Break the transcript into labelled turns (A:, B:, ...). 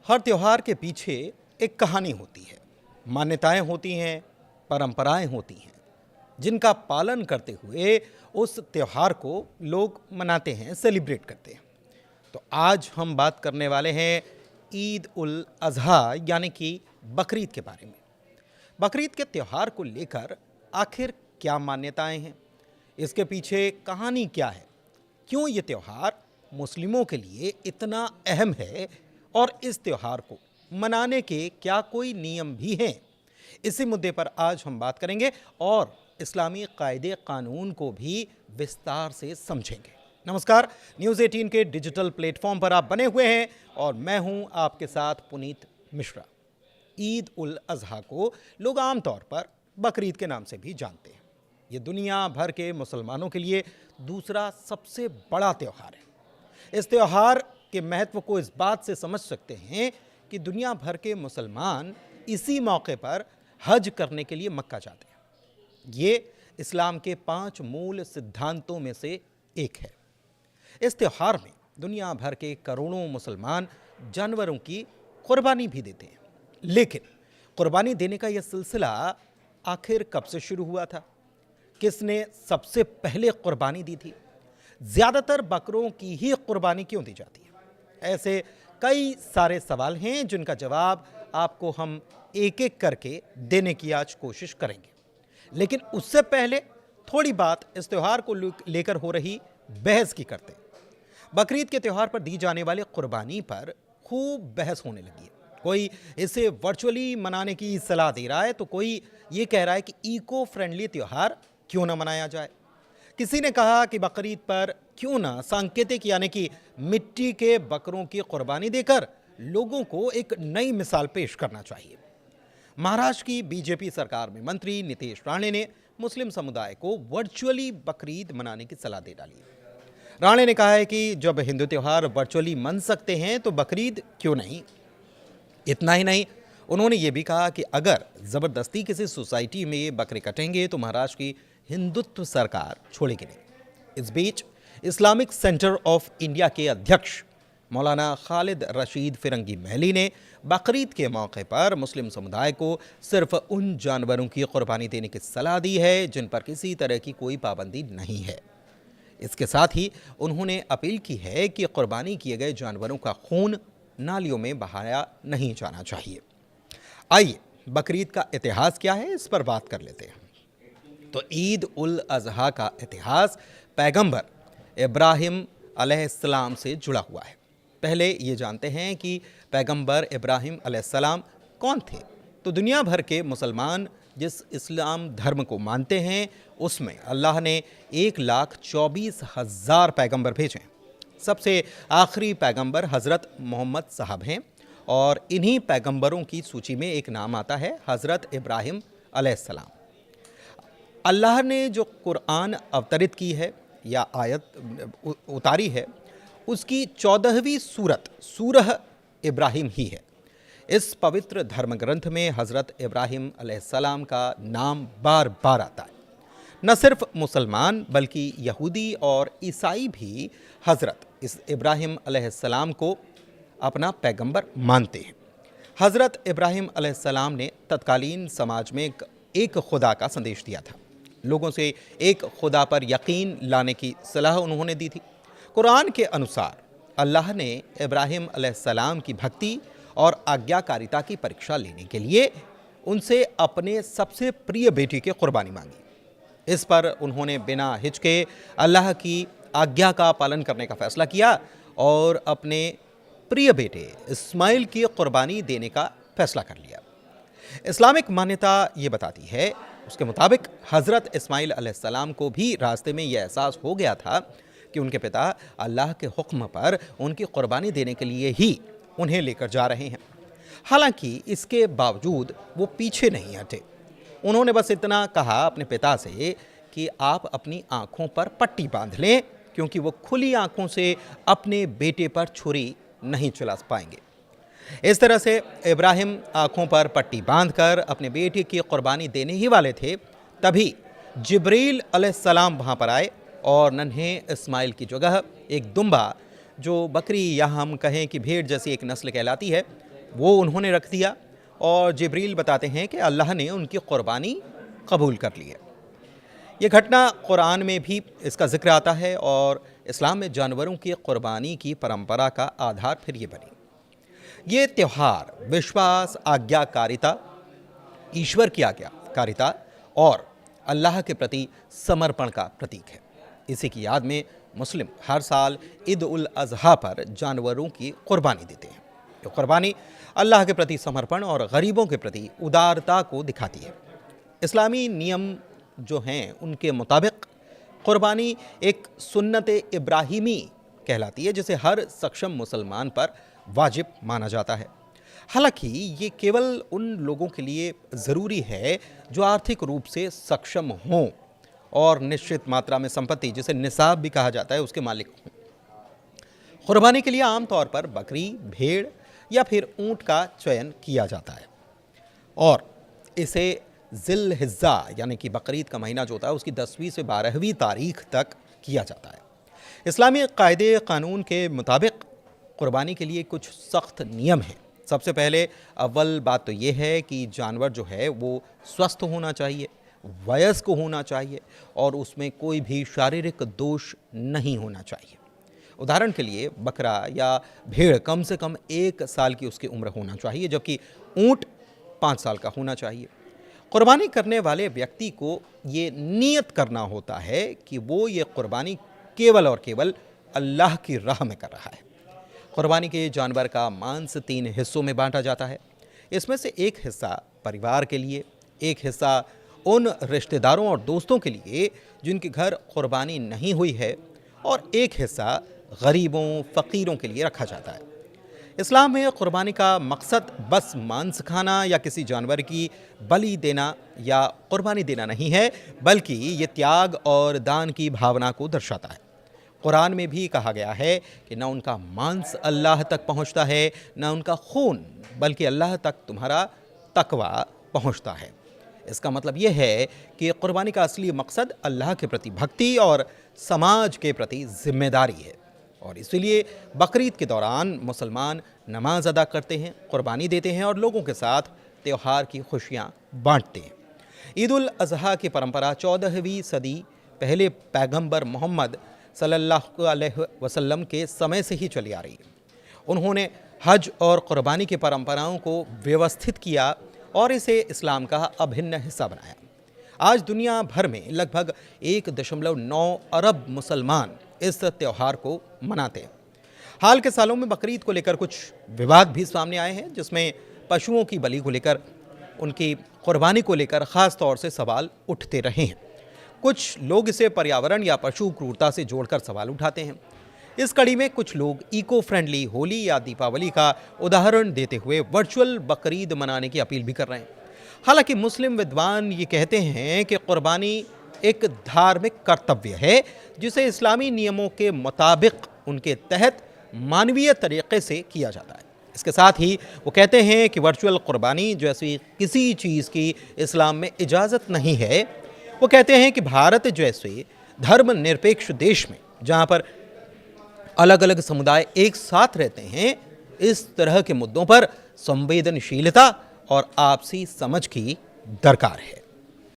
A: हर त्योहार के पीछे एक कहानी होती है, मान्यताएं होती हैं, परंपराएं होती हैं, जिनका पालन करते हुए उस त्योहार को लोग मनाते हैं, सेलिब्रेट करते हैं। तो आज हम बात करने वाले हैं ईद उल अज़हा यानी कि बकरीद के बारे में। बकरीद के त्यौहार को लेकर आखिर क्या मान्यताएं हैं, इसके पीछे कहानी क्या है, क्यों ये त्यौहार मुस्लिमों के लिए इतना अहम है और इस त्यौहार को मनाने के क्या कोई नियम भी हैं। इसी मुद्दे पर आज हम बात करेंगे और इस्लामी कायदे कानून को भी विस्तार से समझेंगे। नमस्कार, न्यूज़ 18 के डिजिटल प्लेटफॉर्म पर आप बने हुए हैं और मैं हूं आपके साथ पुनीत मिश्रा। ईद उल अज़हा को लोग आमतौर पर बकरीद के नाम से भी जानते हैं। ये दुनिया भर के मुसलमानों के लिए दूसरा सबसे बड़ा त्यौहार है। इस त्यौहार के महत्व को इस बात से समझ सकते हैं कि दुनिया भर के मुसलमान इसी मौके पर हज करने के लिए मक्का जाते हैं। ये इस्लाम के 5 मूल सिद्धांतों में से एक है। इस त्यौहार में दुनिया भर के करोड़ों मुसलमान जानवरों की कुर्बानी भी देते हैं। लेकिन कुर्बानी देने का यह सिलसिला आखिर कब से शुरू हुआ था? किसने सबसे पहले कुर्बानी दी थी? ज़्यादातर बकरों की ही कुर्बानी क्यों दी जाती है? ऐसे कई सारे सवाल हैं जिनका जवाब आपको हम एक एक करके देने की आज कोशिश करेंगे। लेकिन उससे पहले थोड़ी बात इस त्यौहार को लेकर हो रही बहस की करते हैं। बकरीद के त्यौहार पर दी जाने वाली कुर्बानी पर खूब बहस होने लगी है। कोई इसे वर्चुअली मनाने की सलाह दे रहा है तो कोई ये कह रहा है कि इको फ्रेंडली त्यौहार क्यों ना मनाया जाए। किसी ने कहा कि बकरीद पर क्यों ना सांकेतिक यानी कि मिट्टी के बकरों की कुर्बानी देकर लोगों को एक नई मिसाल पेश करना चाहिए। महाराष्ट्र की बीजेपी सरकार में मंत्री नीतीश राणे ने मुस्लिम समुदाय को वर्चुअली बकरीद मनाने की सलाह दे डाली है। राणे ने कहा है कि जब हिंदू त्यौहार वर्चुअली मन सकते हैं तो बकरीद क्यों नहीं। इतना ही नहीं, उन्होंने ये भी कहा कि अगर ज़बरदस्ती किसी सोसाइटी में बकरे कटेंगे तो महाराष्ट्र की हिंदुत्व सरकार छोड़ेगी नहीं। इस बीच इस्लामिक सेंटर ऑफ इंडिया के अध्यक्ष मौलाना खालिद रशीद फिरंगी महली ने बकरीद के मौके पर मुस्लिम समुदाय को सिर्फ उन जानवरों की कुर्बानी देने की सलाह दी है जिन पर किसी तरह की कोई पाबंदी नहीं है। इसके साथ ही उन्होंने अपील की है कि कुर्बानी किए गए जानवरों का खून नालियों में बहाया नहीं जाना चाहिए। आइए बकरीद का इतिहास क्या है इस पर बात कर लेते हैं। तो ईद उल अज़हा का इतिहास पैगंबर इब्राहिम अलैहिस्सलाम से जुड़ा हुआ है। पहले ये जानते हैं कि पैगंबर इब्राहिम अलैहिस्सलाम कौन थे। तो दुनिया भर के मुसलमान जिस इस्लाम धर्म को मानते हैं उसमें अल्लाह ने 1,24,000 पैगंबर भेजे। सबसे आखिरी पैगंबर हज़रत मोहम्मद साहब हैं और इन्हीं पैगंबरों की सूची में एक नाम आता है हज़रत इब्राहिम अलैहिस्सलाम। अल्लाह ने जो कुरान अवतरित की है या आयत उतारी है उसकी 14वीं सूरत सूरह इब्राहिम ही है। इस पवित्र धर्म ग्रंथ में हज़रत इब्राहिम अलैहिस्सलाम का नाम बार बार आता है। न सिर्फ मुसलमान बल्कि यहूदी और ईसाई भी हज़रत इस इब्राहिम अलैहिस्सलाम को अपना पैगंबर मानते हैं। हज़रत इब्राहिम अलैहिस्सलाम ने तत्कालीन समाज में एक खुदा का संदेश दिया था। लोगों से एक खुदा पर यकीन लाने की सलाह उन्होंने दी थी। कुरान के अनुसार अल्लाह ने इब्राहिम अलैहिस्सलाम की भक्ति और आज्ञाकारिता की परीक्षा लेने के लिए उनसे अपने सबसे प्रिय बेटी की कुर्बानी मांगी। इस पर उन्होंने बिना हिचके अल्लाह की आज्ञा का पालन करने का फैसला किया और अपने प्रिय बेटे इस्माइल की कुर्बानी देने का फैसला कर लिया। इस्लामिक मान्यता ये बताती है, उसके मुताबिक हज़रत इस्माइल अलैहिस्सलाम को भी रास्ते में यह एहसास हो गया था कि उनके पिता अल्लाह के हुक्म पर उनकी कुर्बानी देने के लिए ही उन्हें लेकर जा रहे हैं। हालांकि इसके बावजूद वो पीछे नहीं हटे। उन्होंने बस इतना कहा अपने पिता से कि आप अपनी आंखों पर पट्टी बांध लें क्योंकि वो खुली आंखों से अपने बेटे पर छुरी नहीं चला पाएंगे। इस तरह से इब्राहिम आंखों पर पट्टी बांधकर अपने बेटे की कुर्बानी देने ही वाले थे, तभी जिब्रील अलैहिस्सलाम वहाँ पर आए और नन्हे इस्माइल की जगह एक दुम्बा जो बकरी या हम कहें कि भेड़ जैसी एक नस्ल कहलाती है, वो उन्होंने रख दिया और जिब्रील बताते हैं कि अल्लाह ने उनकी कुर्बानी कबूल कर ली है। ये घटना कुरान में भी इसका जिक्र आता है और इस्लाम में जानवरों की कुर्बानी की परंपरा का आधार फिर ये बनी। ये त्यौहार विश्वास, आज्ञाकारिता, ईश्वर की आज्ञाकारिता और अल्लाह के प्रति समर्पण का प्रतीक है। इसी की याद में मुस्लिम हर साल ईद उल अज़हा पर जानवरों की कुर्बानी देते हैं। ये कुर्बानी अल्लाह के प्रति समर्पण और गरीबों के प्रति उदारता को दिखाती है। इस्लामी नियम जो हैं उनके मुताबिक कुर्बानी एक सुन्नत इब्राहिमी कहलाती है, जिसे हर सक्षम मुसलमान पर वाजिब माना जाता है। हालांकि ये केवल उन लोगों के लिए ज़रूरी है जो आर्थिक रूप से सक्षम हों और निश्चित मात्रा में संपत्ति, जिसे निसाब भी कहा जाता है, उसके मालिक हों। कुर्बानी के लिए आमतौर पर बकरी, भेड़ या फिर ऊंट का चयन किया जाता है और इसे ज़िल हिज्जा यानी कि बकरीद का महीना जो होता है उसकी 10वीं से 12वीं तारीख तक किया जाता है। इस्लामी कायदे कानून के मुताबिक कुर्बानी के लिए कुछ सख्त नियम हैं। सबसे पहले अव्वल बात तो ये है कि जानवर जो है वो स्वस्थ होना चाहिए, वयस्क होना चाहिए और उसमें कोई भी शारीरिक दोष नहीं होना चाहिए। उदाहरण के लिए बकरा या भेड़ कम से कम 1 साल की उसकी उम्र होना चाहिए, जबकि ऊंट 5 साल का होना चाहिए। कुर्बानी करने वाले व्यक्ति को ये नियत करना होता है कि वो ये कुर्बानी केवल और केवल अल्लाह की राह में कर रहा है। कुर्बानी के जानवर का मांस 3 हिस्सों में बांटा जाता है। इसमें से एक हिस्सा परिवार के लिए, एक हिस्सा उन रिश्तेदारों और दोस्तों के लिए जिनके घर कुर्बानी नहीं हुई है और एक हिस्सा गरीबों, फ़कीरों के लिए रखा जाता है। इस्लाम में कुर्बानी का मकसद बस मांस खाना या किसी जानवर की बलि देना या कुर्बानी देना नहीं है, बल्कि ये त्याग और दान की भावना को दर्शाता है। कुरान में भी कहा गया है कि न उनका मांस अल्लाह तक पहुंचता है, न उनका खून, बल्कि अल्लाह तक तुम्हारा तकवा पहुंचता है। इसका मतलब यह है कि कुर्बानी का असली मकसद अल्लाह के प्रति भक्ति और समाज के प्रति जिम्मेदारी है और इसीलिए बकरीद के दौरान मुसलमान नमाज अदा करते हैं, कुर्बानी देते हैं और लोगों के साथ त्यौहार की खुशियां बांटते हैं। ईद उल अज़हा की परंपरा 14वीं सदी पहले पैगंबर मोहम्मद सल्लल्लाहु अलैहि वसल्लम के समय से ही चली आ रही है। उन्होंने हज और कुर्बानी की परंपराओं को व्यवस्थित किया और इसे इस्लाम का अभिन्न हिस्सा बनाया। आज दुनिया भर में लगभग 1.9 अरब मुसलमान इस त्यौहार को मनाते हैं। हाल के सालों में बकरीद को लेकर कुछ विवाद भी सामने आए हैं, जिसमें पशुओं की बलि को लेकर, उनकी कुर्बानी को लेकर ख़ास तौर से सवाल उठते रहे हैं। कुछ लोग इसे पर्यावरण या पशु क्रूरता से जोड़कर सवाल उठाते हैं। इस कड़ी में कुछ लोग इको फ्रेंडली होली या दीपावली का उदाहरण देते हुए वर्चुअल बकरीद मनाने की अपील भी कर रहे हैं। हालांकि मुस्लिम विद्वान ये कहते हैं कि कुर्बानी एक धार्मिक कर्तव्य है, जिसे इस्लामी नियमों के मुताबिक उनके तहत मानवीय तरीके से किया जाता है। इसके साथ ही वो कहते हैं कि वर्चुअल कुर्बानी जैसी किसी चीज़ की इस्लाम में इजाज़त नहीं है। वो कहते हैं कि भारत जैसे धर्मनिरपेक्ष देश में, जहाँ पर अलग अलग समुदाय एक साथ रहते हैं, इस तरह के मुद्दों पर संवेदनशीलता और आपसी समझ की दरकार है।